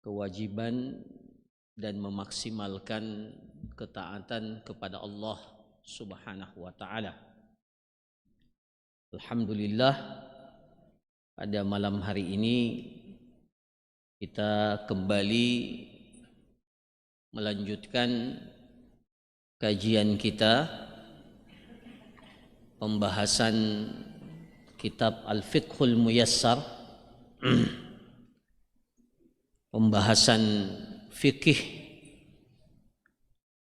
kewajiban dan memaksimalkan ketaatan kepada Allah Subhanahu wa taala. Alhamdulillah, pada malam hari ini kita kembali melanjutkan kajian kita, pembahasan kitab Al-Fiqhul Muyassar, pembahasan fikih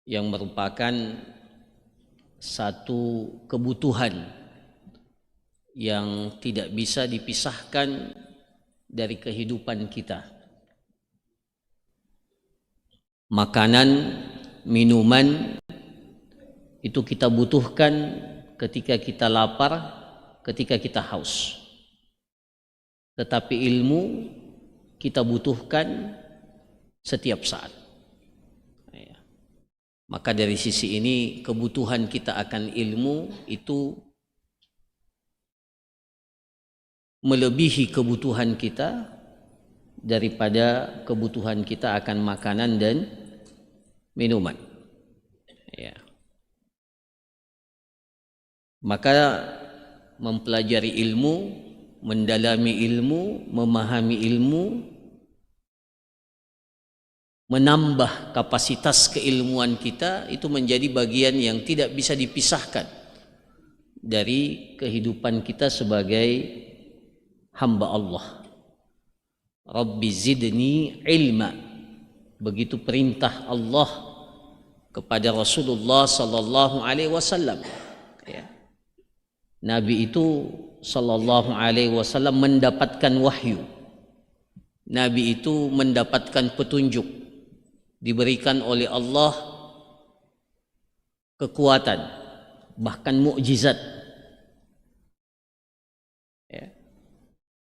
yang merupakan satu kebutuhan yang tidak bisa dipisahkan dari kehidupan kita. Makanan, minuman itu kita butuhkan ketika kita lapar, ketika kita haus. Tetapi ilmu kita butuhkan setiap saat. Maka dari sisi ini kebutuhan kita akan ilmu itu melebihi kebutuhan kita daripada kebutuhan kita akan makanan dan minuman. Maka mempelajari ilmu, mendalami ilmu, memahami ilmu, menambah kapasitas keilmuan kita, itu menjadi bagian yang tidak bisa dipisahkan dari kehidupan kita sebagai hamba Allah. Rabbi zidni ilma, begitu perintah Allah kepada Rasulullah sallallahu alaihi wasallam. Nabi itu sallallahu alaihi wasallam mendapatkan wahyu. Nabi itu mendapatkan petunjuk, diberikan oleh Allah kekuatan, bahkan mukjizat.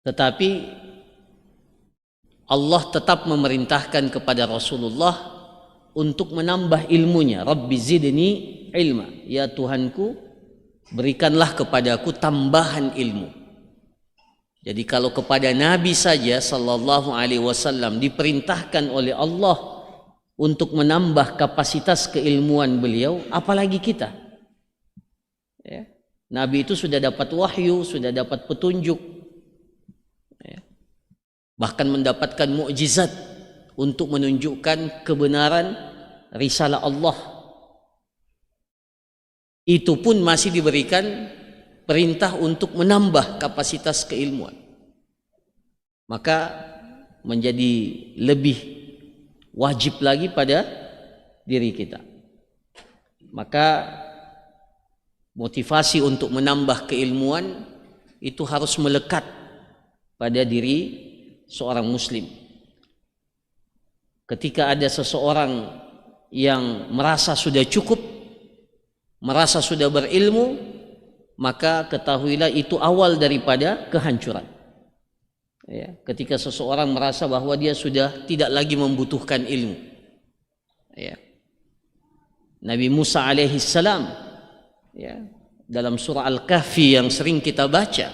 Tetapi Allah tetap memerintahkan kepada Rasulullah untuk menambah ilmunya. Rabbi zidni ilma, ya Tuhanku, berikanlah kepadaku tambahan ilmu. Jadi kalau kepada Nabi saja sallallahu alaihi wasallam diperintahkan oleh Allah untuk menambah kapasitas keilmuan beliau, apalagi kita. Nabi itu sudah dapat wahyu, sudah dapat petunjuk, bahkan mendapatkan mukjizat untuk menunjukkan kebenaran risalah Allah. Itu pun masih diberikan perintah untuk menambah kapasitas keilmuan. Maka menjadi lebih wajib lagi pada diri kita. Maka motivasi untuk menambah keilmuan itu harus melekat pada diri seorang muslim. Ketika ada seseorang yang merasa sudah cukup, merasa sudah berilmu, maka ketahuilah itu awal daripada kehancuran. Ketika seseorang merasa bahwa dia sudah tidak lagi membutuhkan ilmu. Nabi Musa alaihi salam, dalam surah Al-Kahfi yang sering kita baca,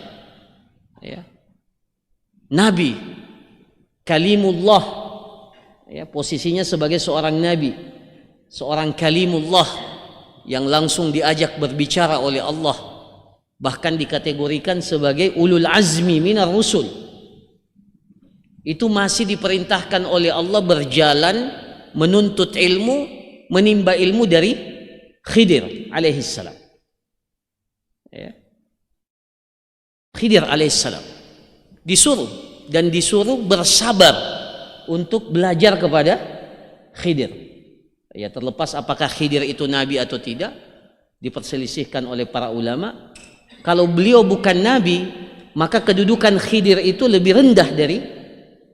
Nabi Kalimullah, posisinya sebagai seorang nabi, seorang Kalimullah yang langsung diajak berbicara oleh Allah, bahkan dikategorikan sebagai ulul azmi minar rusul. Itu masih diperintahkan oleh Allah berjalan menuntut ilmu, menimba ilmu dari Khidir alaihissalam. Khidir alaihissalam disuruh bersabar untuk belajar kepada Khidir. Terlepas apakah Khidir itu nabi atau tidak, diperselisihkan oleh para ulama. Kalau beliau bukan nabi, maka kedudukan Khidir itu lebih rendah dari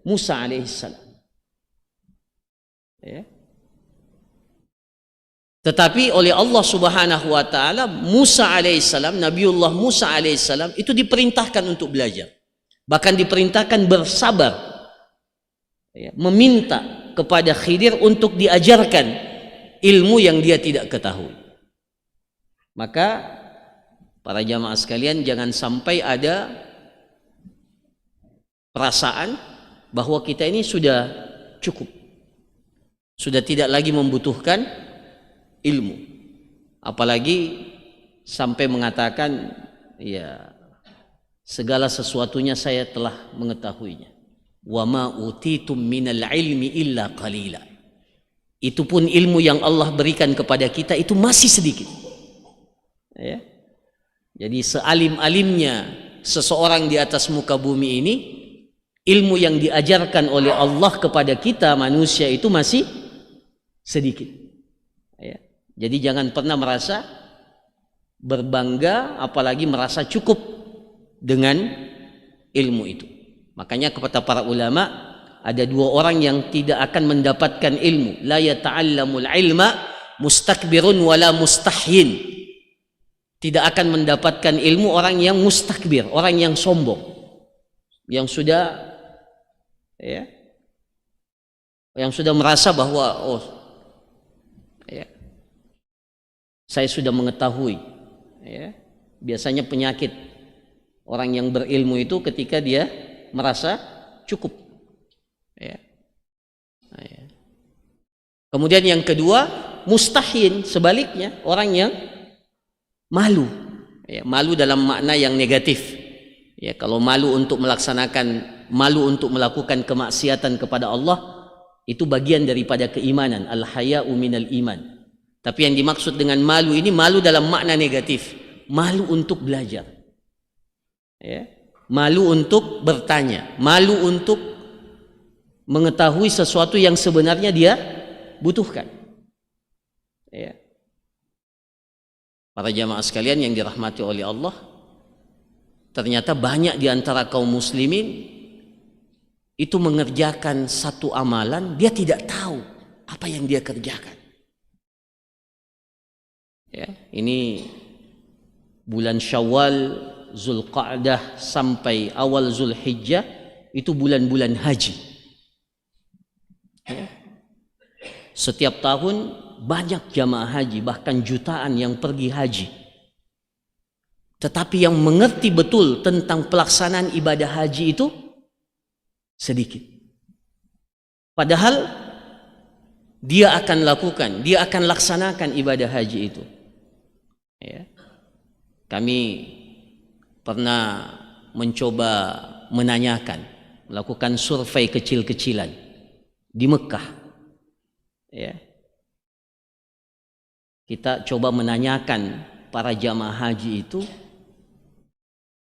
Musa alaihissalam. Tetapi oleh Allah Subhanahu wa taala, Musa alaihissalam, Nabiullah Musa alaihissalam itu diperintahkan untuk belajar. Bahkan diperintahkan bersabar, meminta kepada Khidir untuk diajarkan ilmu yang dia tidak ketahui. Maka para jamaah sekalian, jangan sampai ada perasaan bahwa kita ini sudah cukup. Sudah tidak lagi membutuhkan ilmu. Apalagi sampai mengatakan, ya, segala sesuatunya saya telah mengetahuinya. Wa ma utitum minal ilmi illa qalila. Itu pun ilmu yang Allah berikan kepada kita itu masih sedikit. Ya. Jadi sealim-alimnya seseorang di atas muka bumi ini, ilmu yang diajarkan oleh Allah kepada kita manusia itu masih sedikit. Ya. Jadi jangan pernah merasa berbangga, apalagi merasa cukup dengan ilmu itu. Makanya kepada para ulama, ada dua orang yang tidak akan mendapatkan ilmu. La yata'allamul ilma mustakbirun wala mustahyin. Tidak akan mendapatkan ilmu orang yang mustakbir, orang yang sombong, yang sudah, ya, yang sudah merasa bahwa ya, saya sudah mengetahui. Ya. Biasanya penyakit orang yang berilmu itu ketika dia merasa cukup. Ya. Nah, ya. Kemudian yang kedua, mustahin, sebaliknya, orang yang malu. Ya, malu dalam makna yang negatif. Ya, kalau malu untuk melakukan kemaksiatan kepada Allah, itu bagian daripada keimanan. Al-haya'u minal iman. Tapi yang dimaksud dengan malu ini, malu dalam makna negatif. Malu untuk belajar. Ya. Malu untuk bertanya. Malu untuk mengetahui sesuatu yang sebenarnya dia butuhkan. Ya. Para jamaah sekalian yang dirahmati oleh Allah, ternyata banyak di antara kaum muslimin itu mengerjakan satu amalan, dia tidak tahu apa yang dia kerjakan. Ya, ini bulan Syawal, Zulqa'dah sampai awal Zulhijjah itu bulan-bulan haji. Ya. Setiap tahun banyak jamaah haji, bahkan jutaan yang pergi haji. Tetapi yang mengerti betul tentang pelaksanaan ibadah haji itu sedikit. Padahal dia akan lakukan, dia akan laksanakan ibadah haji itu. Ya. Kami pernah mencoba menanyakan, melakukan survei kecil-kecilan di Mekah. Ya. Kita coba menanyakan para jamaah haji itu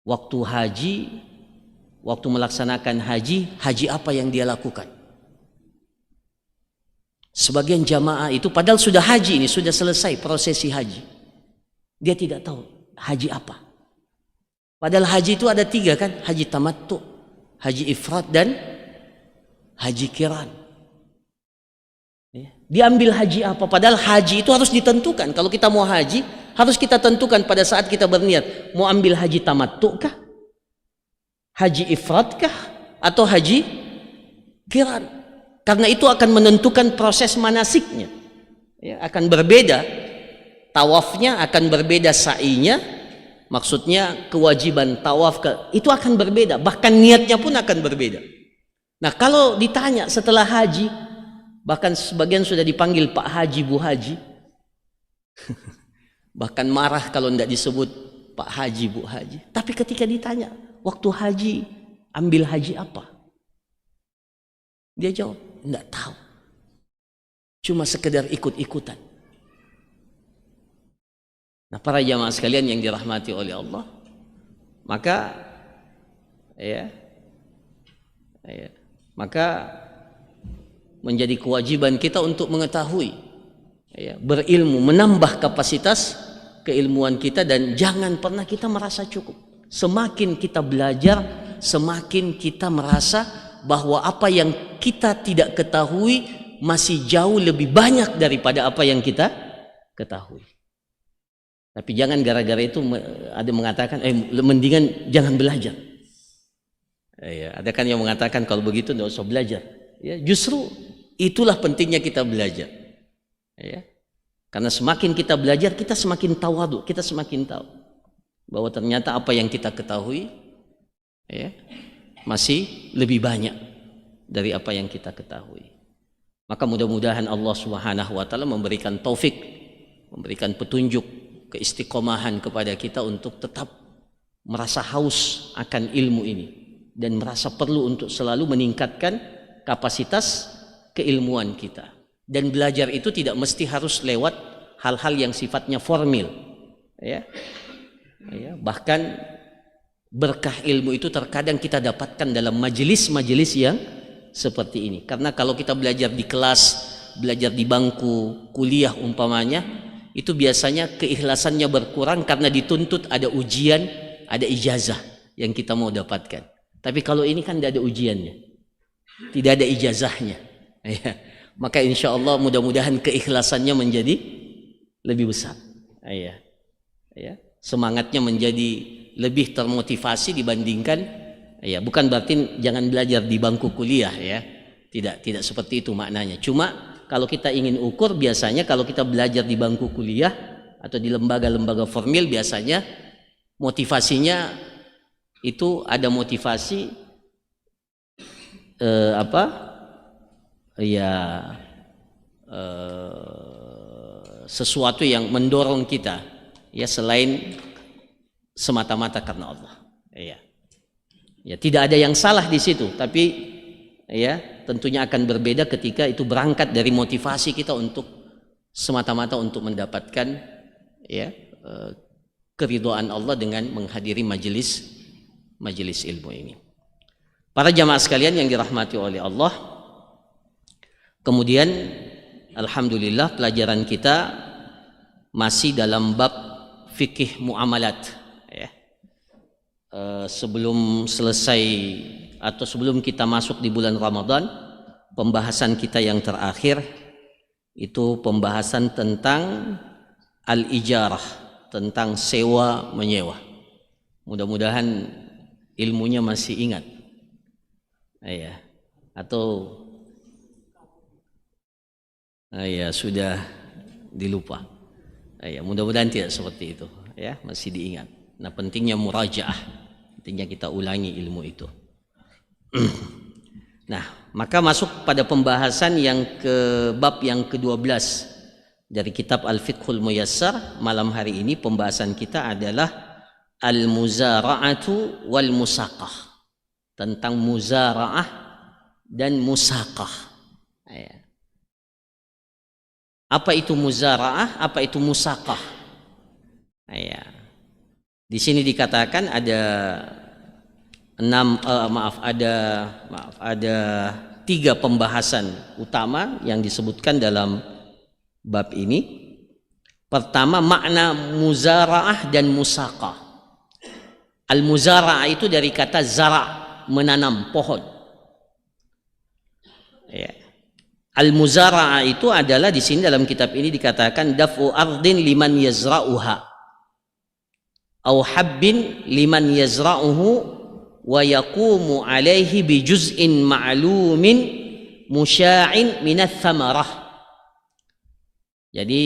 waktu haji, waktu melaksanakan haji, haji apa yang dia lakukan. Sebagian jamaah itu padahal sudah haji, ini sudah selesai prosesi haji, dia tidak tahu haji apa. Padahal haji itu ada 3 kan, haji tamattu, haji ifrad, dan haji qiran. Diambil haji apa? Padahal haji itu harus ditentukan. Kalau kita mau haji, harus kita tentukan pada saat kita berniat, mau ambil haji tamattu kah, haji ifrad kah, atau haji qiran. Karena itu akan menentukan proses manasiknya. Ya, akan berbeda tawafnya, akan berbeda sa'inya. Maksudnya kewajiban tawaf itu akan berbeda, bahkan niatnya pun akan berbeda. Nah, kalau ditanya setelah haji, bahkan sebagian sudah dipanggil Pak Haji, Bu Haji. Bahkan marah kalau tidak disebut Pak Haji, Bu Haji. Tapi ketika ditanya, waktu haji, ambil haji apa? Dia jawab, tidak tahu. Cuma sekedar ikut-ikutan. Nah, para jamaah sekalian yang dirahmati oleh Allah, maka maka menjadi kewajiban kita untuk mengetahui, berilmu, menambah kapasitas keilmuan kita, dan jangan pernah kita merasa cukup. Semakin kita belajar, semakin kita merasa bahwa apa yang kita tidak ketahui masih jauh lebih banyak daripada apa yang kita ketahui. Tapi jangan gara-gara itu ada mengatakan, mendingan jangan belajar. Ada kan yang mengatakan kalau begitu tidak usah belajar. Ya, justru itulah pentingnya kita belajar. Ya. Karena semakin kita belajar, kita semakin tawadu, kita semakin tahu bahwa ternyata apa yang kita ketahui masih lebih banyak dari apa yang kita ketahui. Maka mudah-mudahan Allah Subhanahu wa taala memberikan taufik, memberikan petunjuk, keistiqomahan kepada kita untuk tetap merasa haus akan ilmu ini dan merasa perlu untuk selalu meningkatkan kapasitas keilmuan kita. Dan belajar itu tidak mesti harus lewat hal-hal yang sifatnya formil, ya. Bahkan berkah ilmu itu terkadang kita dapatkan dalam majelis-majelis yang seperti ini. Karena kalau kita belajar di kelas, belajar di bangku kuliah umpamanya, itu biasanya keikhlasannya berkurang karena dituntut ada ujian, ada ijazah yang kita mau dapatkan. Tapi kalau ini kan tidak ada ujiannya, tidak ada ijazahnya, ya. Maka insya Allah mudah-mudahan keikhlasannya menjadi lebih besar, ya. Semangatnya menjadi lebih termotivasi dibandingkan, ya. Bukan berarti jangan belajar di bangku kuliah, ya. Tidak seperti itu maknanya. Cuma kalau kita ingin ukur, biasanya kalau kita belajar di bangku kuliah atau di lembaga-lembaga formil, biasanya motivasinya itu ada motivasi sesuatu yang mendorong kita, ya, selain semata-mata karena Allah, ya tidak ada yang salah di situ, tapi ya tentunya akan berbeda ketika itu berangkat dari motivasi kita untuk semata-mata untuk mendapatkan, ya, keridhaan Allah dengan menghadiri majelis ilmu ini. Para jamaah sekalian yang dirahmati oleh Allah, kemudian alhamdulillah pelajaran kita masih dalam bab fikih muamalat, ya. Sebelum selesai atau sebelum kita masuk di bulan Ramadan, pembahasan kita yang terakhir itu pembahasan tentang al-ijarah, tentang sewa menyewa. Mudah-mudahan ilmunya masih ingat, ya, atau ya sudah dilupa. Ya, mudah-mudahan tidak seperti itu, ya, masih diingat. Nah, pentingnya murajaah, pentingnya kita ulangi ilmu itu. Nah, maka masuk pada pembahasan yang ke bab yang ke-12 dari kitab Al-Fiqhul Muyassar. Malam hari ini pembahasan kita adalah al-muzara'atu wal musaqah, tentang muzara'ah dan musaqah, ya. Apa itu muzara'ah? Apa itu musaqah? Ya. Di sini dikatakan ada ada 3 pembahasan utama yang disebutkan dalam bab ini. Pertama, makna muzara'ah dan musaqah. Al-muzara'ah itu dari kata zara', menanam pohon, ya. Al-muzara'ah itu adalah di sini dalam kitab ini dikatakan daf'u ardin liman yazra'uha au habbin liman yazra'uhu wa yaqumu alaihi bi juz'in ma'lumin musya'in minats thamarah. Jadi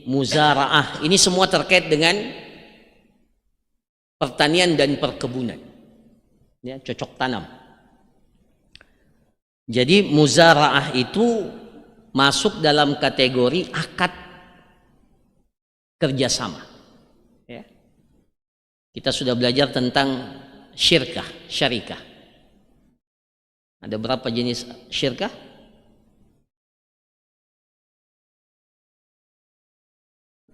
muzara'ah ini semua terkait dengan pertanian dan perkebunan, ya, cocok tanam. Jadi muzara'ah itu masuk dalam kategori akad kerjasama, ya. Kita sudah belajar tentang syarikah. Ada berapa jenis syirkah?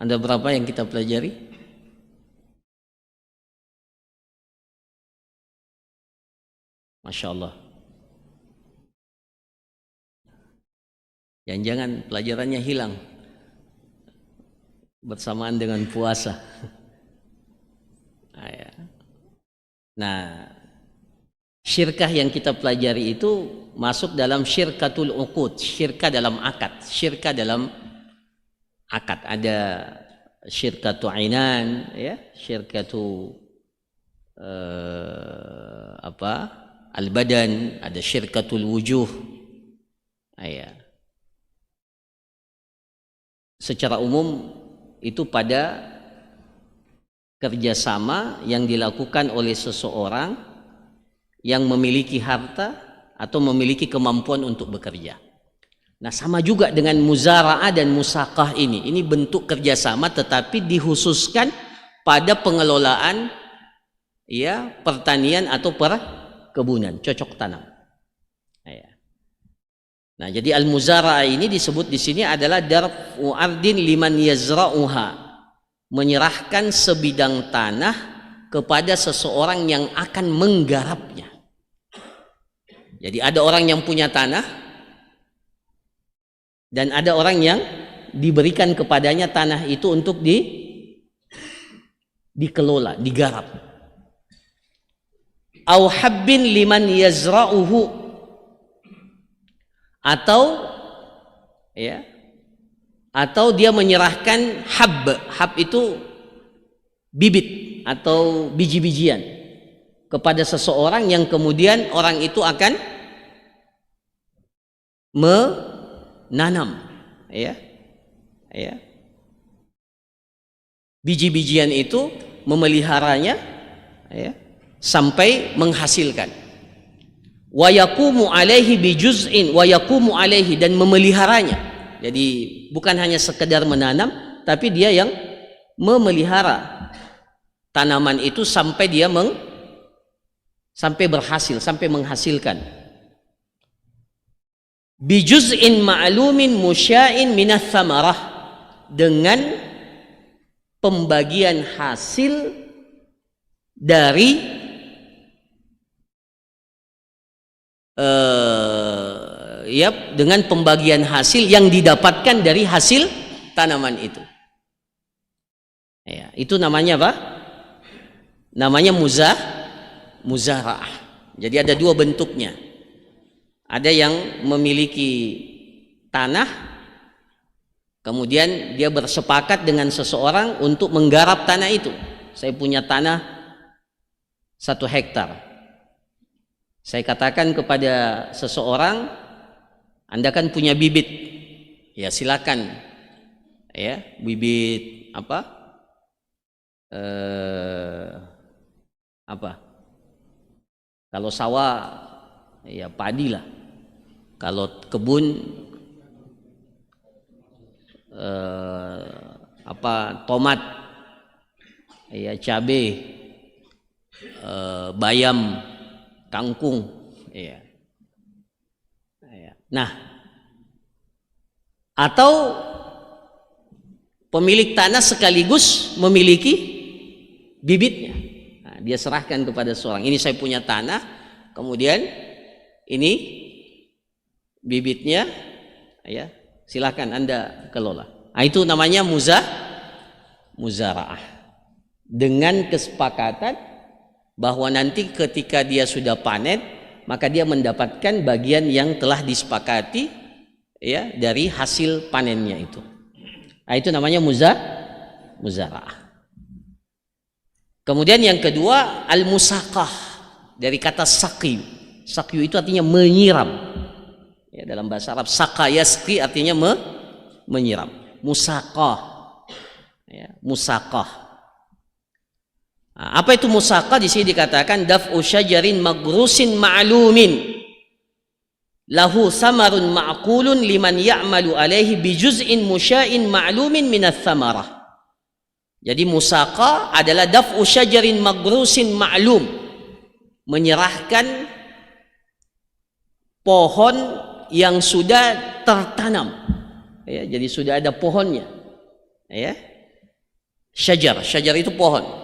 Ada berapa yang kita pelajari? Masya Allah. Jangan pelajarannya hilang bersamaan dengan puasa. Nah, syirkah yang kita pelajari itu masuk dalam syirkatul uqud, syirkah dalam akad. Syirkah dalam akad ada syirkatu ainan, ya, syirkatu al-badan, ada syirkatul wujuh, ya. Secara umum itu pada kerjasama yang dilakukan oleh seseorang yang memiliki harta atau memiliki kemampuan untuk bekerja. Nah, sama juga dengan muzara'ah dan musaqah ini. Ini bentuk kerjasama tetapi dikhususkan pada pengelolaan ya pertanian atau perkebunan, cocok tanam. Nah, jadi al-muzara'ah ini disebut di sini adalah darfu ardin liman yazra'uha, menyerahkan sebidang tanah kepada seseorang yang akan menggarapnya. Jadi ada orang yang punya tanah dan ada orang yang diberikan kepadanya tanah itu untuk dikelola, digarap. Au habbin liman yazra'uhu, atau dia menyerahkan hab itu bibit atau biji-bijian kepada seseorang yang kemudian orang itu akan menanam biji-bijian itu, memeliharanya sampai menghasilkan. Wa yaqumu alaihi bijuz'in wa yaqumu alaihi, dan memeliharanya. Jadi bukan hanya sekedar menanam, tapi dia yang memelihara tanaman itu sampai dia sampai berhasil, sampai menghasilkan. Bijuz'in ma'lumin musya'in minas samarah, dengan pembagian hasil dari dengan pembagian hasil yang didapatkan dari hasil tanaman itu. Ya, itu namanya apa? Namanya muzara'ah. Jadi ada dua bentuknya. Ada yang memiliki tanah, kemudian dia bersepakat dengan seseorang untuk menggarap tanah itu. Saya punya tanah 1 hektar. Saya katakan kepada seseorang, Anda kan punya bibit, ya silakan, ya bibit apa? Kalau sawah, ya padi lah. Kalau kebun, tomat, ya cabai, bayam, kangkung, ya. Nah, atau pemilik tanah sekaligus memiliki bibitnya. Nah, dia serahkan kepada seorang, ini saya punya tanah, kemudian ini bibitnya, ya silakan Anda kelola. Nah, itu namanya muzara'ah, dengan kesepakatan bahwa nanti ketika dia sudah panen, maka dia mendapatkan bagian yang telah disepakati ya dari hasil panennya itu. Nah, itu namanya muzara'ah. Kemudian yang kedua, al-musaqah, dari kata saqyu. Saqyu itu artinya menyiram. Ya, dalam bahasa Arab saqa yasqi artinya menyiram. Musaqah. Ya, musaqah. Apa itu musaqah? Di sini dikatakan daf'u syajarin magrusin ma'lumin lahu samarun ma'qulun liman ya'malu alaihi bijuz'in musya'in ma'lumin minas samarah. Jadi musaqah adalah daf'u syajarin magrusin ma'lum, menyerahkan pohon yang sudah tertanam, ya, jadi sudah ada pohonnya, ya. Syajar itu pohon.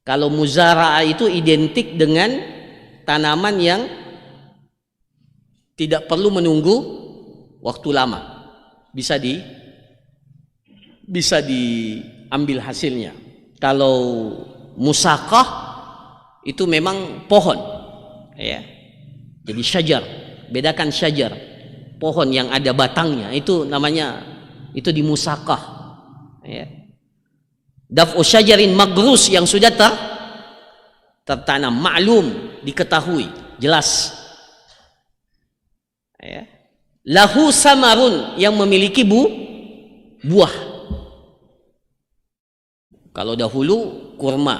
Kalau muzara'ah itu identik dengan tanaman yang tidak perlu menunggu waktu lama, bisa diambil hasilnya. Kalau musaqah itu memang pohon, ya. Jadi syajar, bedakan syajar, pohon yang ada batangnya, itu namanya, itu di musaqah, ya. Daf'u syajarin magrus, yang sudah tertanam, maklum, diketahui, jelas, ya. Lahu samarun, yang memiliki buah. Kalau dahulu kurma,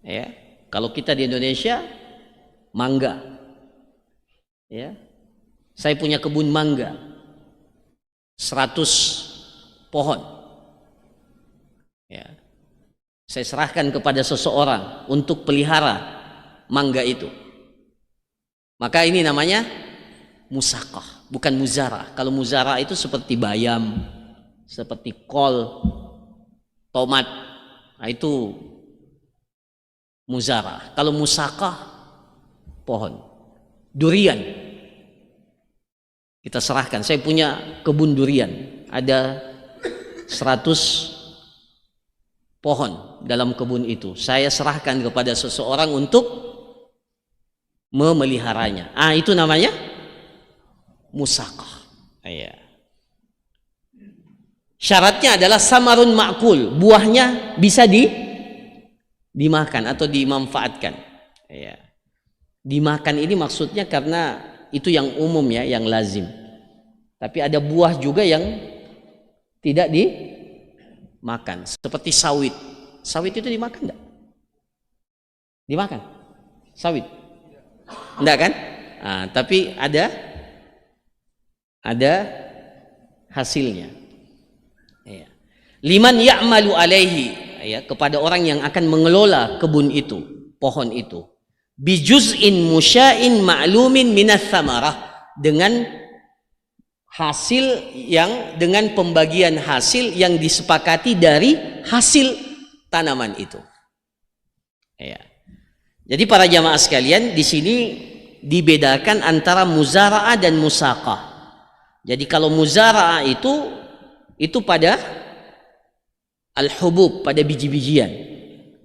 ya. Kalau kita di Indonesia mangga, ya. Saya punya kebun mangga 100 pohon. Ya. Saya serahkan kepada seseorang untuk pelihara mangga itu. Maka ini namanya musaqah, bukan muzarah. Kalau muzarah itu seperti bayam, seperti kol, tomat. Nah, itu muzarah. Kalau musaqah, pohon durian. Kita serahkan. Saya punya kebun durian, ada 100 pohon dalam kebun itu. Saya serahkan kepada seseorang untuk memeliharanya. Itu namanya musaqah. Ya. Syaratnya adalah samarun ma'kul, buahnya bisa dimakan atau dimanfaatkan. Ya. Dimakan ini maksudnya karena itu yang umum ya, yang lazim. Tapi ada buah juga yang tidak dimakan, seperti sawit. Sawit itu dimakan enggak? Dimakan? Sawit? Enggak kan? Tapi ada hasilnya. Ya. Liman ya'malu alaihi, ya, kepada orang yang akan mengelola kebun itu, pohon itu. Bijuz'in musya'in ma'lumin minas samarah, dengan hasil yang, dengan pembagian hasil yang disepakati dari hasil tanaman itu. Ya. Jadi para jamaah sekalian, di sini dibedakan antara muzara'ah dan musaqah. Jadi kalau muzara'ah itu pada al-hubub, pada biji-bijian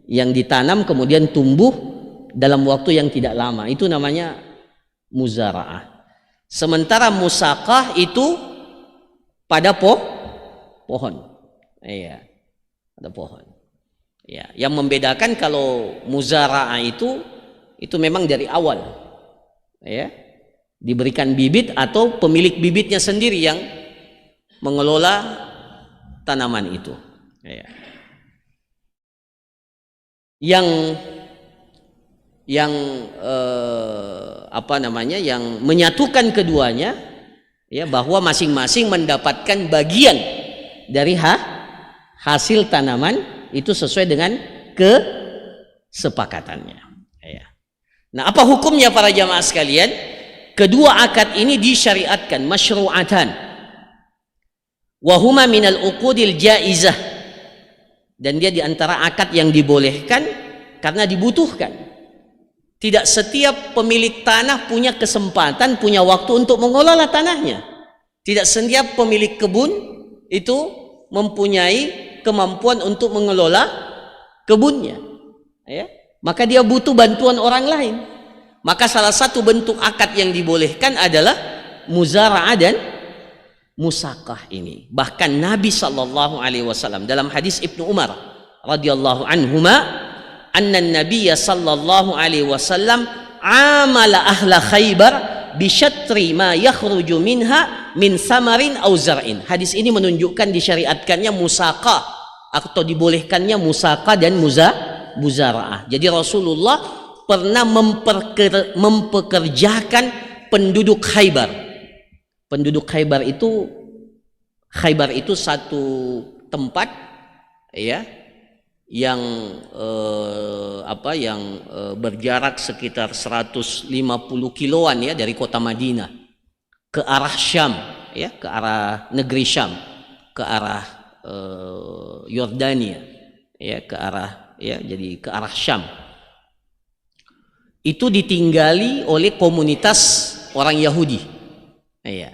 yang ditanam kemudian tumbuh dalam waktu yang tidak lama, itu namanya muzara'ah. Sementara musaqah itu pada pohon. Iya, pada pohon. Ya, yang membedakan kalau muzara'ah itu memang dari awal. Ya. Diberikan bibit atau pemilik bibitnya sendiri yang mengelola tanaman itu. Ya. Yang menyatukan keduanya, ya, bahwa masing-masing mendapatkan bagian dari hasil tanaman itu sesuai dengan kesepakatannya. Ya. Nah, apa hukumnya para jamaah sekalian? Kedua akad ini disyariatkan, masyru'atan. Wa huma minal uqudil jaizah. Dan dia diantara akad yang dibolehkan karena dibutuhkan. Tidak setiap pemilik tanah punya kesempatan, punya waktu untuk mengelola tanahnya. Tidak setiap pemilik kebun itu mempunyai kemampuan untuk mengelola kebunnya. Ya. Maka dia butuh bantuan orang lain. Maka salah satu bentuk akad yang dibolehkan adalah muzara'ah dan musaqah ini. Bahkan Nabi SAW dalam hadis Ibnu Umar radhiyallahu anhuma, anna nabiyya sallallahu alaihi wasallam amala ahla Khaybar bi syatri ma yakhruju minha min samarin aw zar'in. Hadis ini menunjukkan disyariatkannya musaqah atau dibolehkannya musaqah dan muzara'ah. Jadi Rasulullah pernah mempekerjakan penduduk Khaybar. Penduduk Khaybar itu satu tempat, ya, yang berjarak sekitar 150 kiloan ya dari kota Madinah ke arah Syam, ya, ke arah negeri Syam, ke arah Yordania, ya, ke arah, ya, jadi ke arah Syam. Itu ditinggali oleh komunitas orang Yahudi. Ya.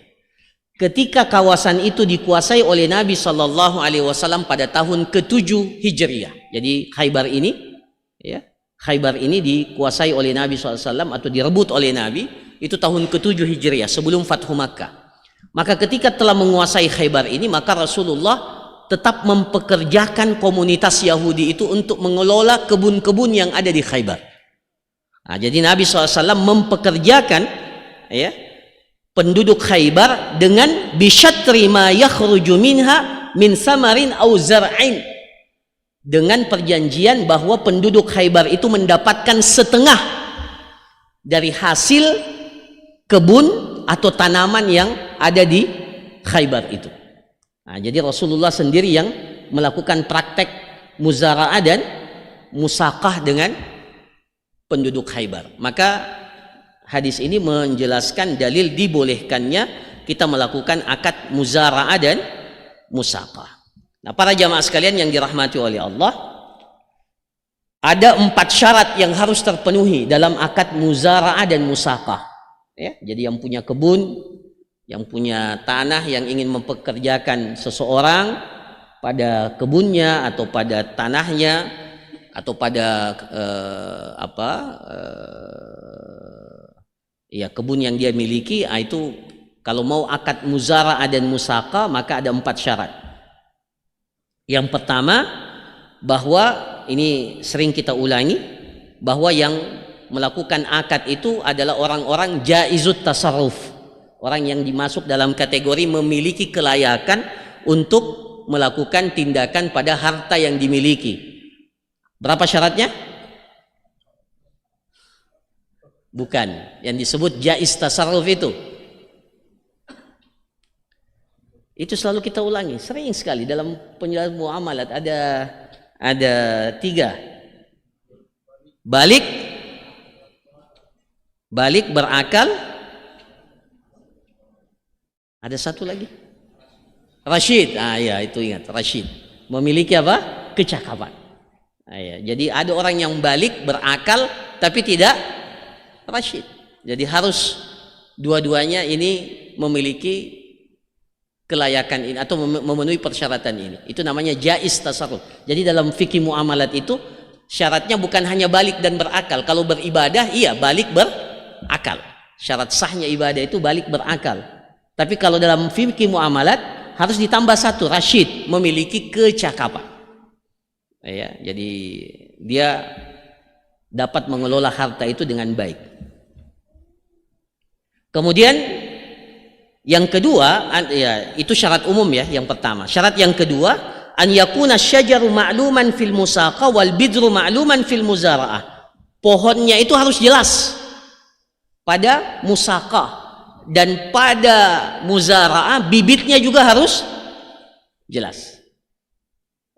Ketika kawasan itu dikuasai oleh Nabi Shallallahu Alaihi Wasallam pada tahun ke-7 Hijriah. Jadi Khaybar ini, ya, Khaybar ini dikuasai oleh Nabi SAW atau direbut oleh Nabi itu tahun ke-7 Hijriah sebelum Fathu Makkah. Maka ketika telah menguasai Khaybar ini, maka Rasulullah tetap mempekerjakan komunitas Yahudi itu untuk mengelola kebun-kebun yang ada di Khaybar. Nah, jadi Nabi SAW mempekerjakan, ya, penduduk Khaybar dengan bisyatri ma yakhruju minha min samarin aw zar'in, dengan perjanjian bahwa penduduk Khaybar itu mendapatkan setengah dari hasil kebun atau tanaman yang ada di Khaybar itu. Nah, jadi Rasulullah sendiri yang melakukan praktek muzara'ah dan musaqah dengan penduduk Khaybar. Maka hadis ini menjelaskan dalil dibolehkannya kita melakukan akad muzara'ah dan musaqah. Nah, para jamaah sekalian yang dirahmati oleh Allah, ada 4 syarat yang harus terpenuhi dalam akad muzara'ah dan musaqah. Ya, jadi yang punya kebun, yang punya tanah, yang ingin mempekerjakan seseorang pada kebunnya atau pada tanahnya atau pada kebun yang dia miliki, itu kalau mau akad muzara'ah dan musaqah maka ada 4 syarat. Yang pertama, bahwa ini sering kita ulangi, bahwa yang melakukan akad itu adalah orang-orang jaizut tasarruf, orang yang dimasuk dalam kategori memiliki kelayakan untuk melakukan tindakan pada harta yang dimiliki. Berapa syaratnya? Bukan yang disebut jaiz tasarruf itu selalu kita ulangi, sering sekali dalam penjelasan muamalat ada 3. Balik berakal, ada satu lagi, Rashid. Ya, itu ingat, Rashid, memiliki apa? Kecakapan. Ya, jadi ada orang yang balik berakal tapi tidak Rashid. Jadi harus dua-duanya ini memiliki kelayakan ini atau memenuhi persyaratan ini. Itu namanya jaiz tasarruf. Jadi dalam fikih muamalat itu syaratnya bukan hanya balik dan berakal. Kalau beribadah, iya balik berakal. Syarat sahnya ibadah itu balik berakal. Tapi kalau dalam fikih muamalat harus ditambah 1, Rashid, memiliki kecakapan. Ya, jadi dia dapat mengelola harta itu dengan baik. Kemudian yang kedua, ya, itu syarat umum ya, yang pertama. Syarat yang kedua, an yakuna syajaru ma'luman fil musaqah wal bidru ma'luman fil muzara'ah. Pohonnya itu harus jelas pada musaqah, dan pada muzara'ah bibitnya juga harus jelas.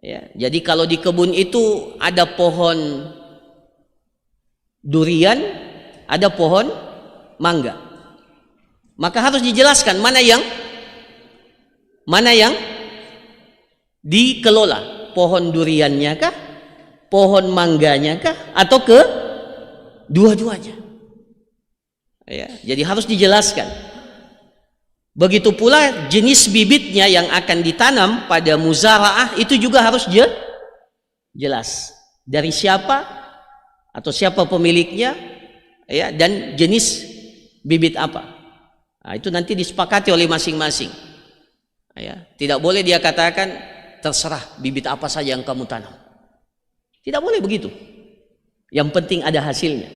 Ya, jadi kalau di kebun itu ada pohon durian, ada pohon mangga, maka harus dijelaskan mana yang dikelola, pohon duriannya kah, pohon mangganya kah, atau dua-duanya. Ya, jadi harus dijelaskan. Begitu pula jenis bibitnya yang akan ditanam pada muzara'ah itu juga harus jelas. Dari siapa atau siapa pemiliknya, ya, dan jenis bibit apa. Nah, itu nanti disepakati oleh masing-masing. Ya, tidak boleh dia katakan terserah bibit apa saja yang kamu tanam. Tidak boleh begitu. Yang penting ada hasilnya.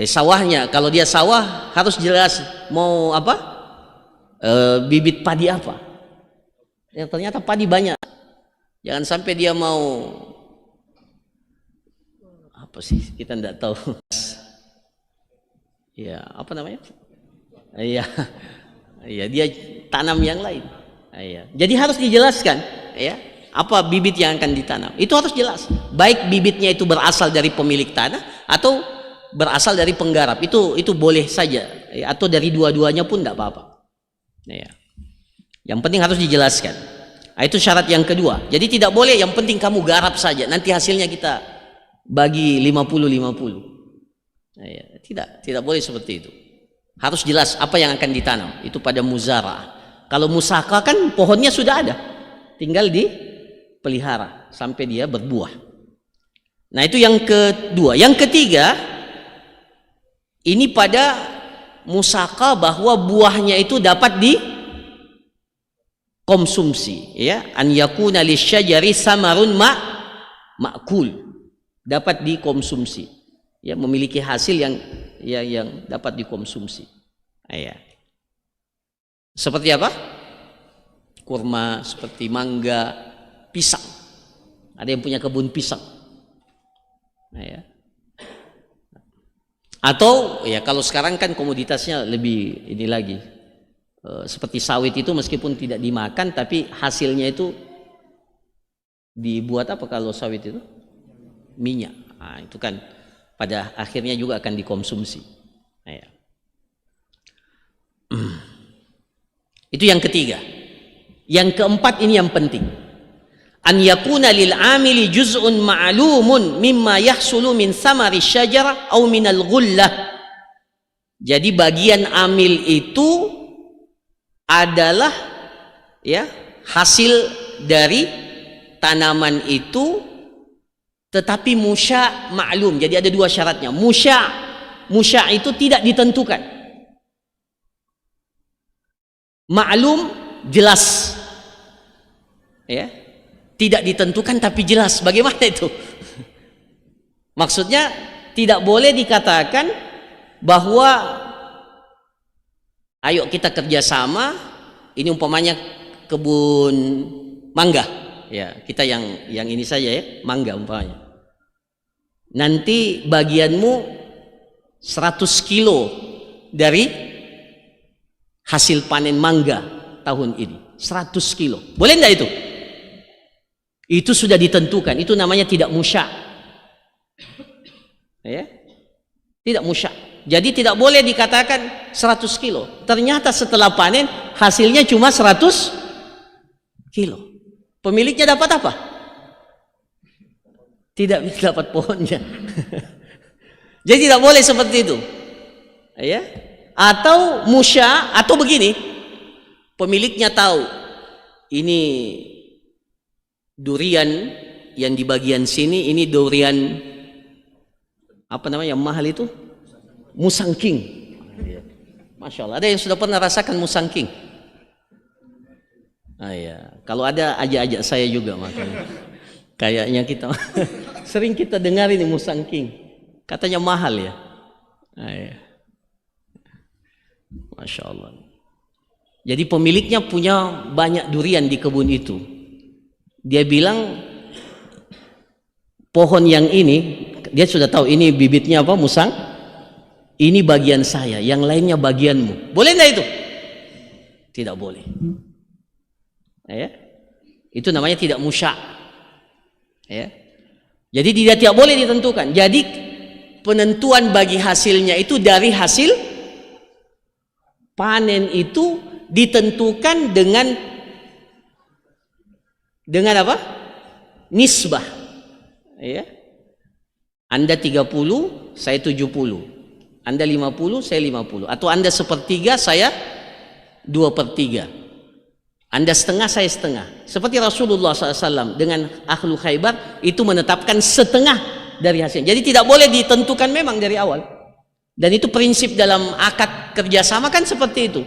Sawahnya, kalau dia sawah harus jelas mau apa, bibit padi apa. Yang ternyata padi banyak. Jangan sampai dia mau apa sih, kita tidak tahu. Ya, apa namanya? Iya, iya, dia tanam yang lain. Iya. Jadi harus dijelaskan, ya, apa bibit yang akan ditanam. Itu harus jelas. Baik bibitnya itu berasal dari pemilik tanah atau berasal dari penggarap. Itu boleh saja, ya, atau dari dua-duanya pun tidak apa-apa. Ya. Yang penting harus dijelaskan. Nah, itu syarat yang kedua. Jadi tidak boleh yang penting kamu garap saja, nanti hasilnya kita bagi 50-50. Ya, tidak boleh seperti itu. Harus jelas apa yang akan ditanam. Itu pada muzara'ah. Kalau musaqah kan pohonnya sudah ada, tinggal dipelihara sampai dia berbuah. Nah, itu yang kedua. Yang ketiga, ini pada musaqah bahwa buahnya itu dapat dikonsumsi, ya, an yakuna lisyajari samarun ma'kul, dapat dikonsumsi, ya, memiliki hasil yang dapat dikonsumsi. Ya. Seperti apa? Kurma, seperti mangga, pisang. Ada yang punya kebun pisang. Ya. Atau ya kalau sekarang kan komoditasnya lebih ini lagi, seperti sawit itu meskipun tidak dimakan tapi hasilnya itu dibuat apa kalau sawit itu? Minyak. Nah, itu kan pada akhirnya juga akan dikonsumsi. Nah, ya. Itu yang ketiga. Yang keempat ini yang penting. An yakuna lil amili juz'un ma'lumun mimma yahsulu min samari syajarah au minal ghullah. Jadi bagian amil itu adalah ya hasil dari tanaman itu, tetapi musya' ma'lum. Jadi ada dua syaratnya. Musya' itu tidak ditentukan. Ma'lum jelas, ya, tidak ditentukan tapi jelas. Bagaimana itu? Maksudnya tidak boleh dikatakan bahwa ayo kita kerjasama, ini umpamanya kebun mangga, ya kita yang ini saja ya, mangga umpamanya. Nanti bagianmu 100 kilo dari hasil panen mangga tahun ini, 100 kilo. Boleh enggak itu? Itu sudah ditentukan. Itu namanya tidak musya'. Ya? Tidak musya'. Jadi tidak boleh dikatakan 100 kilo. Ternyata setelah panen hasilnya cuma 100 kilo. Pemiliknya dapat apa? Tidak dapat pohonnya. Jadi tidak boleh seperti itu. Ya? Atau musya', atau begini, pemiliknya tahu ini durian yang di bagian sini, ini durian apa namanya yang mahal itu, musangking. Masya Allah, ada yang sudah pernah rasakan musangking? Ya. Kalau ada ajak-ajak saya juga, makanya kayaknya kita sering kita dengar ini musangking, katanya mahal ya. Ya. Masya Allah. Jadi pemiliknya punya banyak durian di kebun itu. Dia bilang pohon yang ini, dia sudah tahu ini bibitnya apa, musang. Ini bagian saya, yang lainnya bagianmu. Boleh enggak itu? Tidak boleh. Ya. Itu namanya tidak musya'. Ya. Jadi tidak boleh ditentukan. Jadi penentuan bagi hasilnya itu dari hasil panen itu ditentukan dengan apa? Nisbah. Ya. Anda 30, saya 70. Anda 50, saya 50. Atau Anda sepertiga, saya 2/3. Anda setengah, saya setengah. Seperti Rasulullah SAW dengan ahlu Khaybar itu menetapkan setengah dari hasilnya. Jadi tidak boleh ditentukan memang dari awal. Dan itu prinsip dalam akad kerjasama kan seperti itu.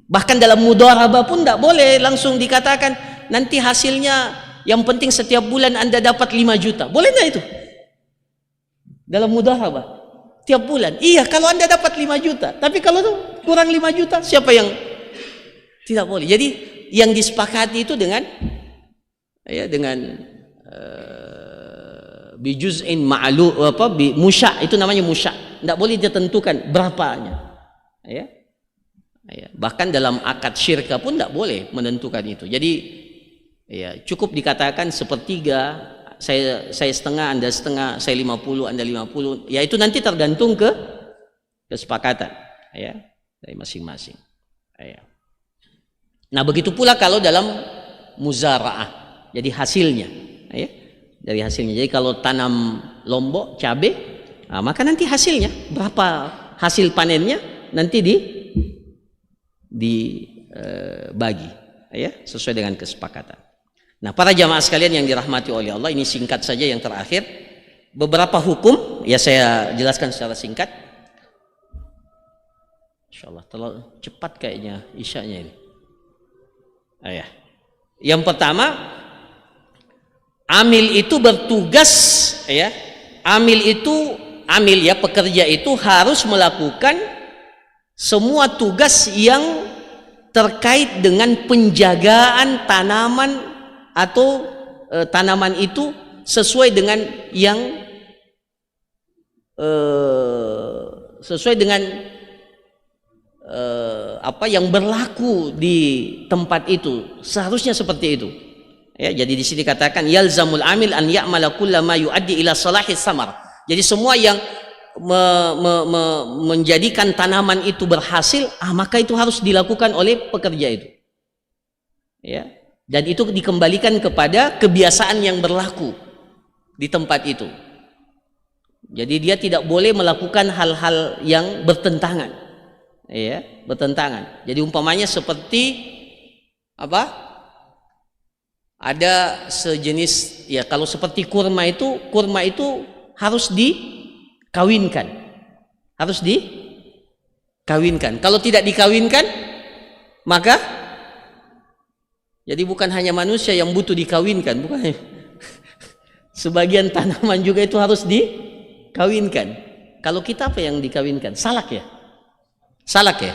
Bahkan dalam mudharabah pun tidak boleh langsung dikatakan nanti hasilnya yang penting setiap bulan Anda dapat 5 juta. Boleh nggak itu? Dalam mudharabah tiap bulan. Iya kalau Anda dapat 5 juta. Tapi kalau kurang 5 juta siapa yang tidak boleh. Jadi yang disepakati itu dengan ya dengan bijuz'in ma'lu apa musya', itu namanya musya'. Tidak boleh ditentukan berapanya. Ya. Ya. Bahkan dalam akad syirka pun tidak boleh menentukan itu. Jadi ya cukup dikatakan sepertiga, saya setengah, Anda setengah, saya 50, Anda 50. Ya itu nanti tergantung ke kesepakatan ya dari masing-masing. Ya. Nah begitu pula kalau dalam muzara'ah. Jadi hasilnya ya. Dari hasilnya. Jadi kalau tanam lombok, cabai, nah, maka nanti hasilnya berapa hasil panennya nanti dibagi ya sesuai dengan kesepakatan. Nah, para jamaah sekalian yang dirahmati oleh Allah, ini singkat saja yang terakhir. Beberapa hukum ya saya jelaskan secara singkat. Insyaallah terlalu cepat kayaknya isyanya ini. Ya. Yang pertama, amil itu bertugas ya. Amil ya pekerja itu harus melakukan semua tugas yang terkait dengan penjagaan tanaman atau tanaman itu sesuai dengan yang sesuai dengan apa yang berlaku di tempat itu, seharusnya seperti itu. Ya, jadi di sini katakan yalzamul amil an ya'mala kullama yuaddi ila salahis samar. Jadi semua yang menjadikan tanaman itu berhasil, maka itu harus dilakukan oleh pekerja itu. Ya, dan itu dikembalikan kepada kebiasaan yang berlaku di tempat itu. Jadi dia tidak boleh melakukan hal-hal yang bertentangan, ya, bertentangan. Jadi umpamanya seperti apa? Ada sejenis, ya, kalau seperti kurma itu harus dikawinkan, harus dikawinkan. Kalau tidak dikawinkan, maka jadi bukan hanya manusia yang butuh dikawinkan, bukan. Sebagian tanaman juga itu harus dikawinkan. Kalau kita apa yang dikawinkan? Salak ya? Salak ya?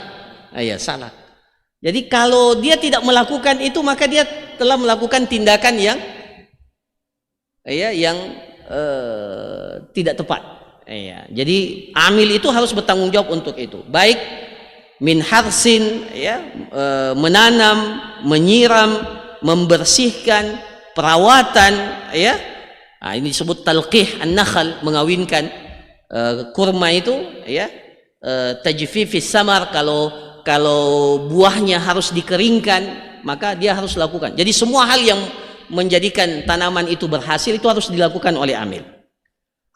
Iya, salak. Jadi kalau dia tidak melakukan itu, maka dia telah melakukan tindakan yang tidak tepat. Ya, jadi amil itu harus bertanggung jawab untuk itu. Baik min harsin, ya, menanam, menyiram, membersihkan, perawatan, ya. Nah, ini disebut talqih an-nakhl, mengawinkan kurma itu, ya. Tajfifis samar, kalau buahnya harus dikeringkan, maka dia harus lakukan. Jadi semua hal yang menjadikan tanaman itu berhasil itu harus dilakukan oleh amil.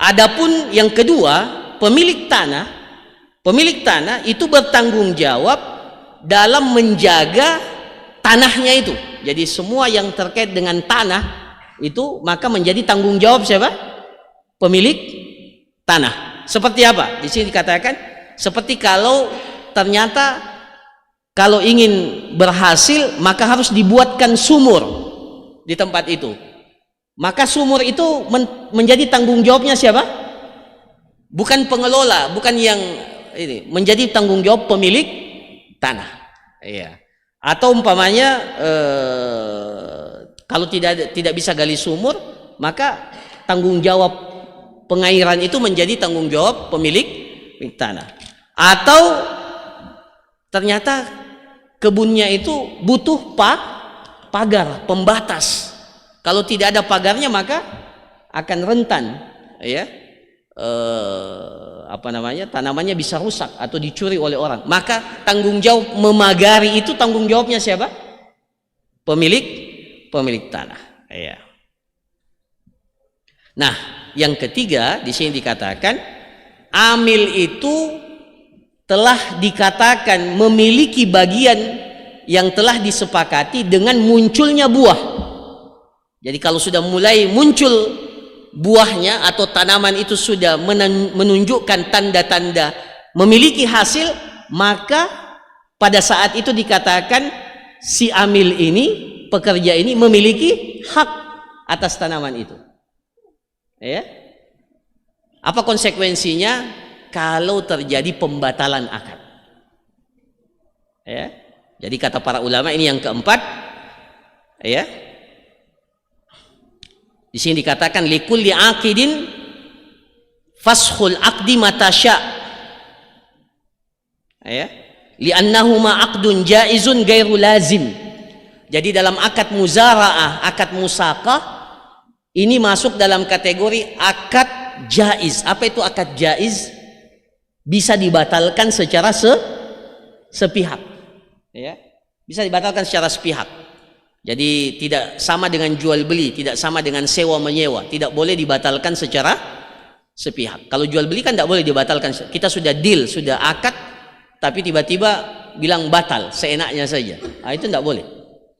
Adapun yang kedua, pemilik tanah itu bertanggung jawab dalam menjaga tanahnya itu. Jadi semua yang terkait dengan tanah itu maka menjadi tanggung jawab siapa? Pemilik tanah. Seperti apa? Di sini dikatakan seperti kalau ternyata kalau ingin berhasil maka harus dibuatkan sumur di tempat itu. Maka sumur itu menjadi tanggung jawabnya siapa? Bukan pengelola, bukan yang ini, menjadi tanggung jawab pemilik tanah. Iya. Atau umpamanya kalau tidak bisa gali sumur, maka tanggung jawab pengairan itu menjadi tanggung jawab pemilik tanah. Atau ternyata kebunnya itu butuh pagar, pembatas. Kalau tidak ada pagarnya maka akan rentan, ya. Tanamannya bisa rusak atau dicuri oleh orang. Maka tanggung jawab memagari itu tanggung jawabnya siapa? Pemilik tanah. Ya. Nah, yang ketiga di sini dikatakan amil itu telah dikatakan memiliki bagian yang telah disepakati dengan munculnya buah. Jadi kalau sudah mulai muncul buahnya atau tanaman itu sudah menunjukkan tanda-tanda memiliki hasil, maka pada saat itu dikatakan si amil ini, pekerja ini memiliki hak atas tanaman itu. Ya. Apa konsekuensinya kalau terjadi pembatalan akad? Ya. Jadi kata para ulama ini yang keempat, ya. Di sini dikatakan likulli aqidin faskhul aqdi matasya. Ya. Li'annahuma aqdun jaizun gairu lazim. Jadi dalam akad muzara'ah, akad musaqah ini masuk dalam kategori akad jaiz. Apa itu akad jaiz? Bisa dibatalkan secara sepihak. Ya. Bisa dibatalkan secara sepihak. Jadi tidak sama dengan jual beli, tidak sama dengan sewa menyewa, tidak boleh dibatalkan secara sepihak. Kalau jual beli kan tidak boleh dibatalkan. Kita sudah deal, sudah akad, tapi tiba-tiba bilang batal seenaknya saja. Nah, itu tidak boleh.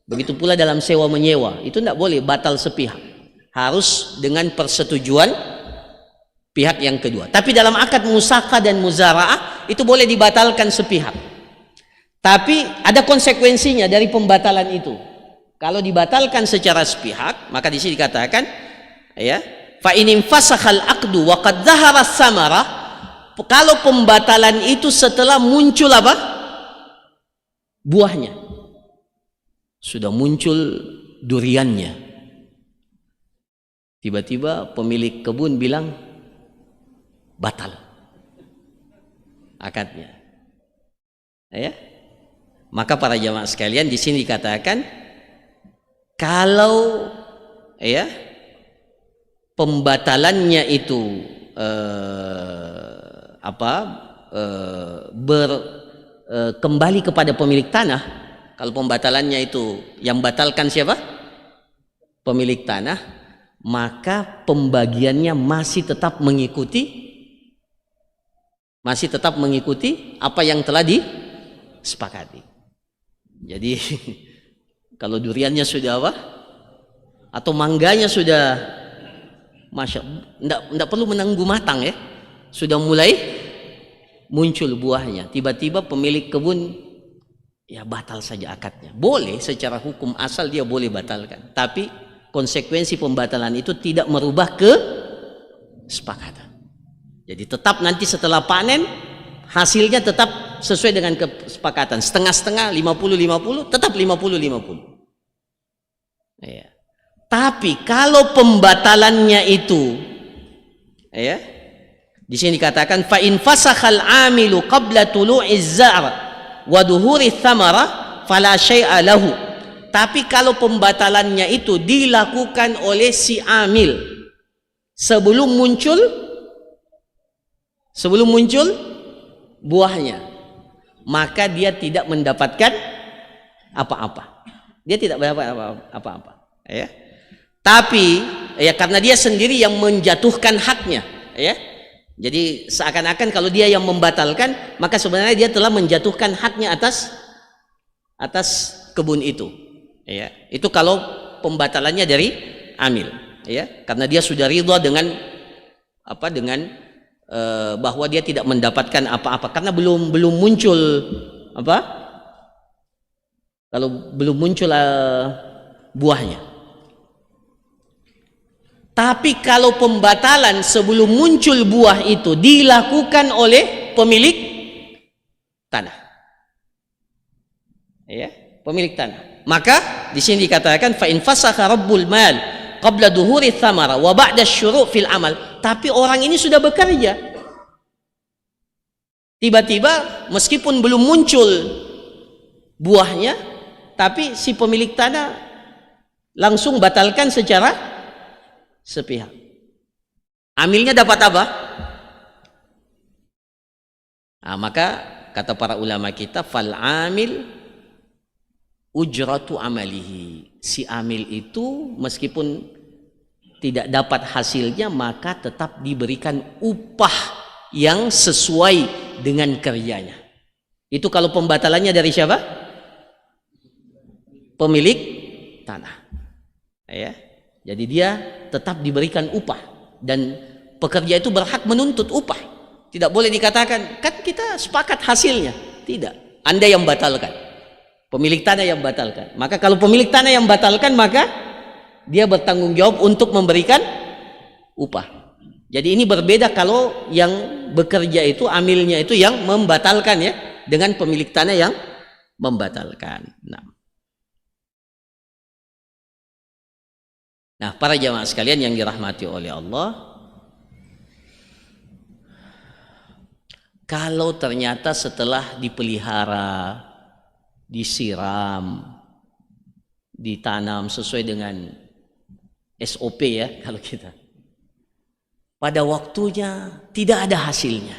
Begitu pula dalam sewa menyewa, itu tidak boleh batal sepihak. Harus dengan persetujuan pihak yang kedua. Tapi dalam akad musaqah dan muzara'ah itu boleh dibatalkan sepihak. Tapi ada konsekuensinya dari pembatalan itu. Kalau dibatalkan secara sepihak, maka di sini dikatakan, ya, fa in fasakhal aqdu wa qad dhahara samara, kalau pembatalan itu setelah muncul apa? Buahnya. Sudah muncul duriannya. Tiba-tiba pemilik kebun bilang batal. akadnya. Ya. Maka para jamaah sekalian di sini dikatakan kalau ya pembatalannya itu kembali kepada pemilik tanah. Kalau pembatalannya itu yang batalkan siapa? Pemilik tanah, maka pembagiannya masih tetap mengikuti apa yang telah disepakati. Jadi kalau duriannya sudah apa? Atau mangganya sudah enggak perlu menunggu matang ya. Sudah mulai muncul buahnya. Tiba-tiba pemilik kebun ya batal saja akadnya. Boleh secara hukum asal dia boleh batalkan. Tapi konsekuensi pembatalan itu tidak merubah kesepakatan. Jadi tetap nanti setelah panen hasilnya tetap sesuai dengan kesepakatan. Setengah-setengah 50-50 tetap 50-50. Ya. Tapi kalau pembatalannya itu ya, di sini dikatakan fa in fasakhal amilu qabla tulu'iz za'r wa duhuri thamara fala syai'a lahu. Tapi kalau pembatalannya itu dilakukan oleh si amil sebelum muncul buahnya, maka dia tidak mendapatkan apa-apa. Dia tidak mendapat apa-apa. Ya. Tapi ya karena dia sendiri yang menjatuhkan haknya, ya. Jadi seakan-akan kalau dia yang membatalkan, maka sebenarnya dia telah menjatuhkan haknya atas kebun itu. Ya, itu kalau pembatalannya dari amil, ya, karena dia sudah ridha dengan bahwa dia tidak mendapatkan apa-apa karena belum muncul kalau belum muncul buahnya. Tapi kalau pembatalan sebelum muncul buah itu dilakukan oleh pemilik tanah, ya, pemilik tanah, maka di sini dikatakan fa in fasakha rabbul mal qabla duhuri thamara wa ba'da syuru' fil amal. Tapi orang ini sudah bekerja, tiba-tiba meskipun belum muncul buahnya, tapi si pemilik tanah langsung batalkan secara sepihak. Amilnya dapat apa? Nah, maka kata para ulama kita fal amil ujratu amalihi. Si amil itu meskipun tidak dapat hasilnya maka tetap diberikan upah yang sesuai dengan kerjanya. Itu kalau pembatalannya dari siapa? Pemilik tanah. Ya. Jadi dia tetap diberikan upah dan pekerja itu berhak menuntut upah. Tidak boleh dikatakan kan kita sepakat hasilnya. Tidak. Anda yang batalkan. Pemilik tanah yang batalkan. Maka kalau pemilik tanah yang batalkan maka dia bertanggung jawab untuk memberikan upah. Jadi ini berbeda kalau yang bekerja itu amilnya itu yang membatalkan ya dengan pemilik tanah yang membatalkan. Nah, para jamaah sekalian yang dirahmati oleh Allah, kalau ternyata setelah dipelihara, disiram, ditanam sesuai dengan SOP ya kalau kita, pada waktunya tidak ada hasilnya,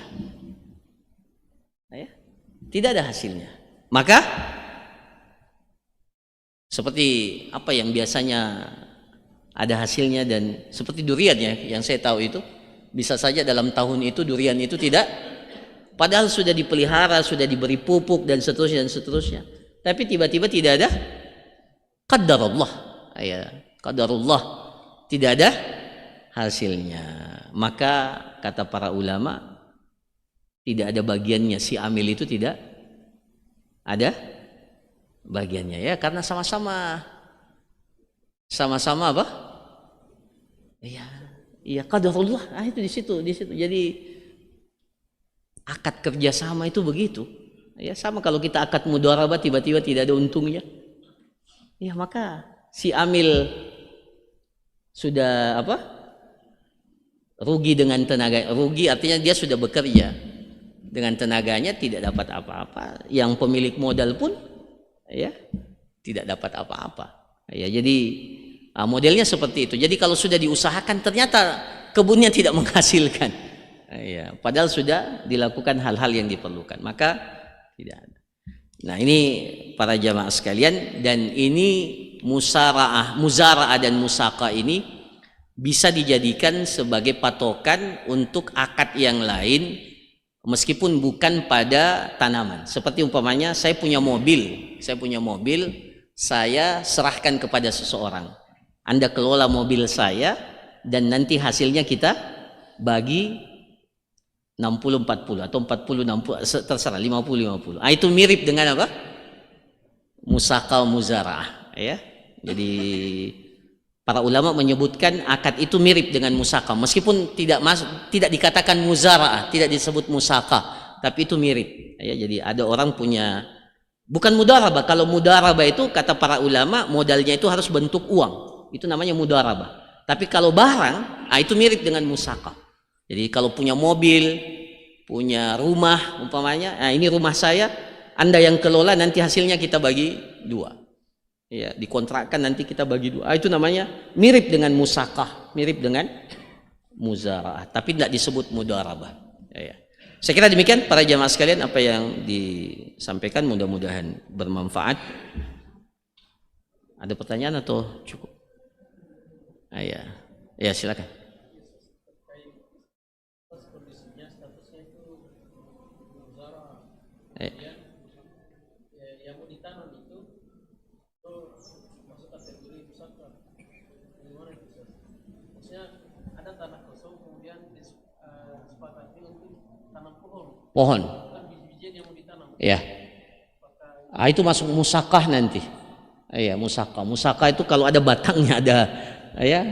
ya, tidak ada hasilnya, maka seperti apa yang biasanya ada hasilnya dan seperti durian ya yang saya tahu itu bisa saja dalam tahun itu durian itu tidak, padahal sudah dipelihara, sudah diberi pupuk dan seterusnya, tapi tiba-tiba tidak ada qadarullah, ya qadarullah, tidak ada hasilnya. Maka kata para ulama tidak ada bagiannya, si amil itu tidak ada bagiannya ya karena sama-sama apa? Iya qadarullah. Itu di situ. Jadi akad kerjasama itu begitu. Ya sama kalau kita akad mudharabah tiba-tiba tidak ada untungnya. Ya maka si amil sudah rugi dengan tenaga, rugi artinya dia sudah bekerja dengan tenaganya tidak dapat apa-apa, yang pemilik modal pun ya tidak dapat apa-apa. Ya, jadi modelnya seperti itu. Jadi kalau sudah diusahakan ternyata kebunnya tidak menghasilkan, ya, padahal sudah dilakukan hal-hal yang diperlukan, maka tidak ada. Nah, ini para jamaah sekalian, dan ini muzara'ah dan musaka ini bisa dijadikan sebagai patokan untuk akad yang lain meskipun bukan pada tanaman. Seperti umpamanya saya punya mobil, saya serahkan kepada seseorang. Anda kelola mobil saya dan nanti hasilnya kita bagi 60-40 atau 40-60, terserah, 50-50. Itu mirip dengan apa? Musaka muzara'ah, ya. Jadi para ulama menyebutkan akad itu mirip dengan musaka, meskipun tidak dikatakan muzara'ah, tidak disebut musaka, tapi itu mirip. Ya, jadi ada orang punya, bukan mudarabah. Kalau mudarabah itu kata para ulama modalnya itu harus bentuk uang, itu namanya mudarabah. Tapi kalau barang, itu mirip dengan musaka. Jadi kalau punya mobil, punya rumah umpamanya, ini rumah saya, Anda yang kelola, nanti hasilnya kita bagi 2. Ya, dikontrakkan nanti kita bagi 2. Itu namanya mirip dengan musakah, mirip dengan muzara'ah, tapi tidak disebut mudarabah. Ya. Saya kira demikian para jamaah sekalian apa yang disampaikan, mudah-mudahan bermanfaat. Ada pertanyaan atau cukup? Ya, silakan. Yang mau ditanam itu masuk kategori musaka. Gimana itu? Maksudnya ada tanah kosong kemudian disepakati untuk tanam pohon. Kan biji-bijian yang mau ditanam. Ya. Itu masuk musakah nanti. Iya, musaka. Musaka itu kalau ada batangnya, ada ya,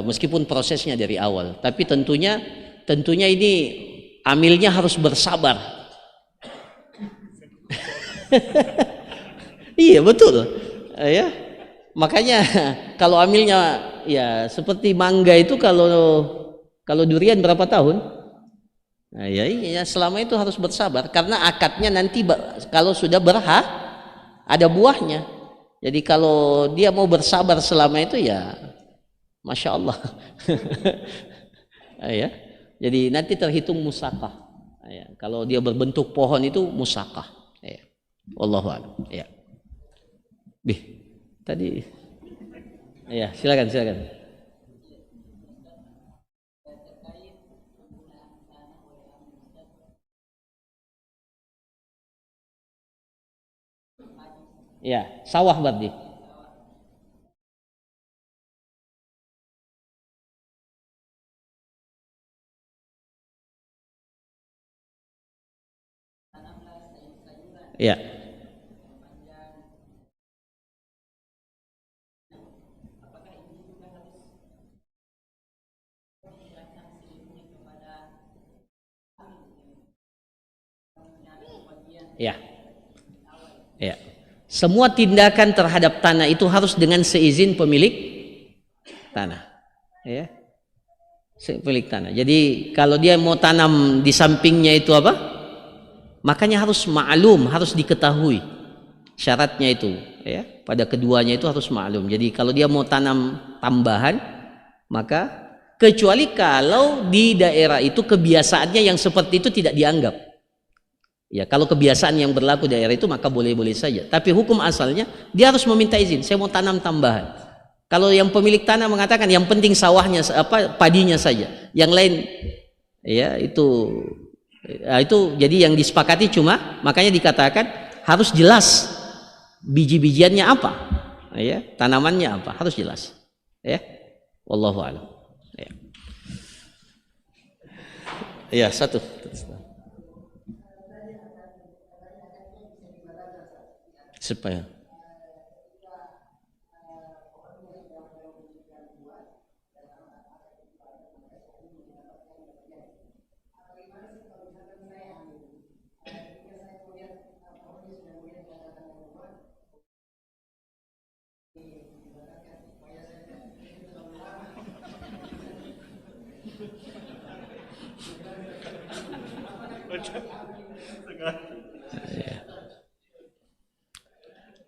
meskipun prosesnya dari awal, tapi tentunya ini amilnya harus bersabar. Iya betul, ya. Makanya kalau amilnya ya seperti mangga itu, kalau durian berapa tahun? Nah, ya selama itu harus bersabar karena akadnya nanti kalau sudah ada buahnya. Jadi kalau dia mau bersabar selama itu ya, masya Allah. Ya, jadi nanti terhitung musakah. Ya, kalau dia berbentuk pohon itu musakah. Ya. Wallahu a'lam. Ya. Tadi. Ya, silakan. Ya, sawah berarti. Ya. Ya. Ya. Semua tindakan terhadap tanah itu harus dengan seizin pemilik tanah. Ya. Pemilik tanah. Jadi kalau dia mau tanam di sampingnya itu apa? Makanya harus ma'lum, harus diketahui. Syaratnya itu, ya. Pada keduanya itu harus ma'lum. Jadi kalau dia mau tanam tambahan, maka kecuali kalau di daerah itu kebiasaannya yang seperti itu tidak dianggap. Ya, kalau kebiasaan yang berlaku di daerah itu maka boleh-boleh saja. Tapi hukum asalnya dia harus meminta izin. Saya mau tanam tambahan. Kalau yang pemilik tanah mengatakan yang penting sawahnya padinya saja, yang lain ya itu jadi yang disepakati cuma makanya dikatakan harus jelas biji-bijiannya apa, ya, tanamannya apa, harus jelas. Ya, wallahu a'lam. Ya. Ya, satu. Supaya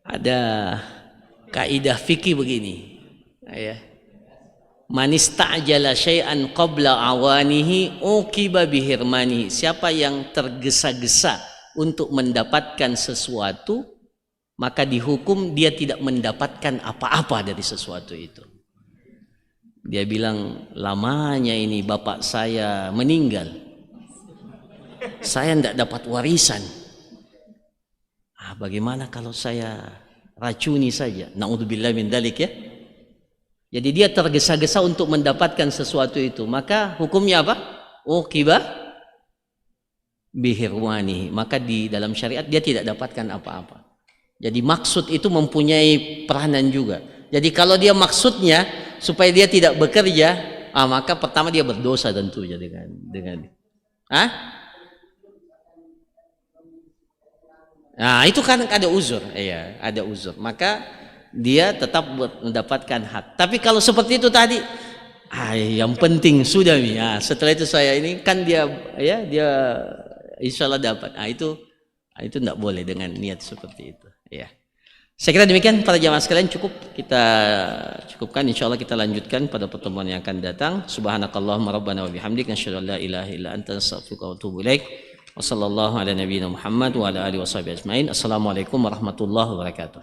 Ada kaidah fikih begini, ya. Man ista'jala syai'an qabla awanihi uqiba bihirmanihi. Siapa yang tergesa-gesa untuk mendapatkan sesuatu, maka dihukum dia tidak mendapatkan apa-apa dari sesuatu itu. Dia bilang, lamanya ini bapak saya meninggal, saya tidak dapat warisan. Bagaimana kalau saya racuni saja? Na'udzubillah min dzalik, ya. Jadi dia tergesa-gesa untuk mendapatkan sesuatu itu, maka hukumnya apa? Uqiba bihirwani. Maka di dalam syariat dia tidak dapatkan apa-apa. Jadi maksud itu mempunyai peranan juga. Jadi kalau dia maksudnya supaya dia tidak bekerja, maka pertama dia berdosa tentunya dengan Nah, itu kan ada uzur, ya, ada uzur. Maka dia tetap mendapatkan hak. Tapi kalau seperti itu tadi, yang penting sudah nih. Setelah itu saya ini kan dia insya Allah dapat. Itu tidak boleh dengan niat seperti itu. Ya. Saya kira demikian para jamaah sekalian, cukup kita cukupkan. Insya Allah kita lanjutkan pada pertemuan yang akan datang. Subhanakallahumma rabbana wa bihamdika asyhadu an la ilaha illa anta astaghfiruka wa atubu ilaik. Wassallallahu ala nabiyyina Muhammad wa ala alihi washabihi ajmain. Assalamualaikum warahmatullahi wabarakatuh.